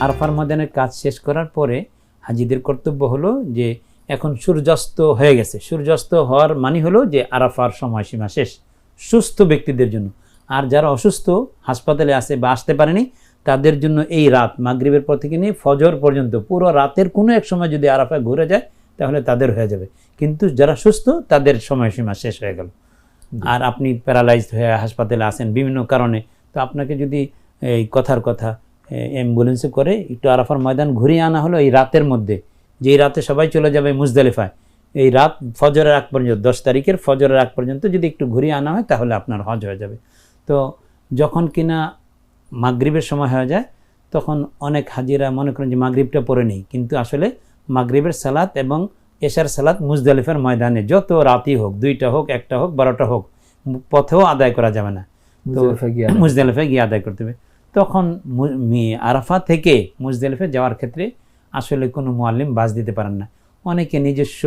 আরাফার ময়দানের কাজ শেষ করার পরে হাজিদের কর্তব্য হলো যে এখন সূর্যাস্ত হয়ে গেছে, সূর্যাস্ত হওয়ার মানে হলো যে আরাফার সময়সীমা শেষ সুস্থ ব্যক্তিদের জন্য। আর যারা অসুস্থ হাসপাতালে আছে বা আসতে পারেনি তাদের জন্য এই রাত মাগরিবের পর থেকে নিয়ে ফজর পর্যন্ত পুরো রাতের কোনো এক সময় যদি আরাফায় ঘুরে যায় তাহলে তাদের হয়ে যাবে, কিন্তু যারা সুস্থ তাদের সময়সীমা শেষ হয়ে গেল। আর আপনি প্যারালাইজড হয়ে হাসপাতালে আসেন বিভিন্ন কারণে, তো আপনাকে যদি এই কথার কথা অ্যাম্বুলেন্সে করে একটু আরাফার ময়দান ঘুরিয়ে আনা হলো এই রাতের মধ্যে, যেই রাতে সবাই চলে যাবে মুজদালিফায়, এই রাত ফজরের আগ পর্যন্ত 10 তারিখের ফজরের আগ পর্যন্ত যদি একটু ঘুরিয়ে আনা হয় তাহলে আপনার হজ হয়ে যাবে। তো যখন কিনা মাগরিবের সময় হয়ে যায় তখন অনেক হাজিরা মনে করেন যে মাগরিবটা পড়ে নেই, কিন্তু আসলে মাগরিবের সালাত এবং এশার সালাত মুজদালিফার ময়দানে যত রাতই হোক, 2টা হোক, 1টা হোক, 12টা হোক, পথেও আদায় করা যাবে না, তো মুজদালিফায় গিয়ে আদায় করতে হবে। তখন আরাফা থেকে মুজদালিফায় যাওয়ার ক্ষেত্রে আসলে কোনো মুআল্লিম বাস দিতে পারেন না। অনেকে নিজস্ব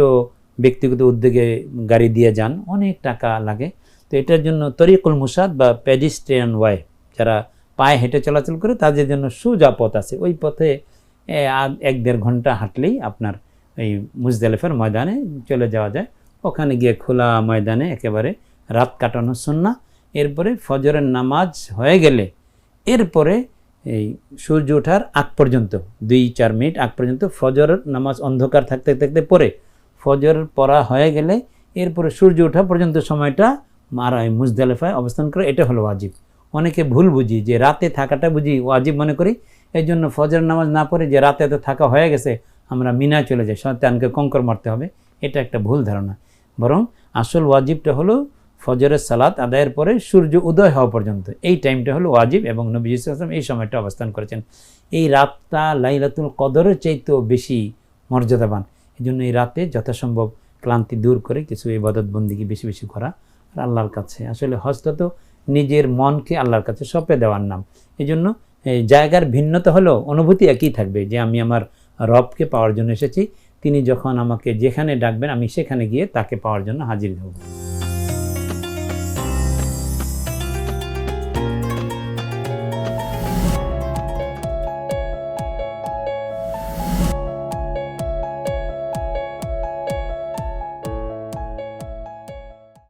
ব্যক্তিগত উদ্যোগে গাড়ি দিয়ে যান, অনেক টাকা লাগে। তো এটার জন্য তরিকুল মুসাদ বা পেডিস্ট্রিয়ান ওয়ে, যারা পায়ে হেঁটে চলাচল করে তাদের জন্য সোজা পথ আছে, ওই পথে 1-1.5 ঘন্টা হাঁটলেই আপনার এই মুজদালিফার ময়দানে চলে যাওয়া যায়। ওখানে গিয়ে খোলা ময়দানে একেবারে রাত কাটানো সুন্নাহ। এরপরে ফজরের নামাজ হয়ে গেলে এরপরে এই সূর্য ওঠার আগ পর্যন্ত 2-4 মিনিট আগ পর্যন্ত ফজরের নামাজ অন্ধকার থাকতে থাকতে পরে ফজর পড়া হয়ে গেলে এরপরে সূর্য ওঠা পর্যন্ত সময়টা মুজদালিফায় অবস্থান করে, এটা হলো ওয়াজিব। অনেকে ভুল বুঝি যে রাতে থাকাটা বুঝি ওয়াজিব মনে করি, এই জন্য ফজর নামাজ না পড়ে যে রাতে তো থাকা হয়ে গেছে আমরা মিনায় চলে যাই, শয়তানকে কঙ্কর মারতে হবে, এটা একটা ভুল ধারণা। বরং আসল ওয়াজিবটা হলো ফজরের সালাত আদায়ের পরে সূর্য উদয় হওয়া পর্যন্ত, এই টাইমটা হলো ওয়াজিব এবং নবী সাল্লাল্লাহু আলাইহি ওয়াসাল্লাম এই সময়টা অবস্থান করেছেন। এই রাতটা লাইলাতুল কদরের চাইতেও বেশি মর্যাদাবান, এই জন্য এই রাতে যথাসম্ভব ক্লান্তি দূর করে কিছু ইবাদত বন্দেগী বেশি বেশি করা। আর আল্লাহর কাছে আসলে হজটা তো নিজের মনকে আল্লাহর কাছে সঁপে দেওয়ার নাম, এই জন্য জায়গার ভিন্নতা হলেও অনুভূতি একই থাকবে যে আমি আমার রবকে পাওয়ার জন্য এসেছি, তিনি যখন আমাকে যেখানে ডাকবেন আমি সেখানে গিয়ে তাকে পাওয়ার জন্য হাজির হব।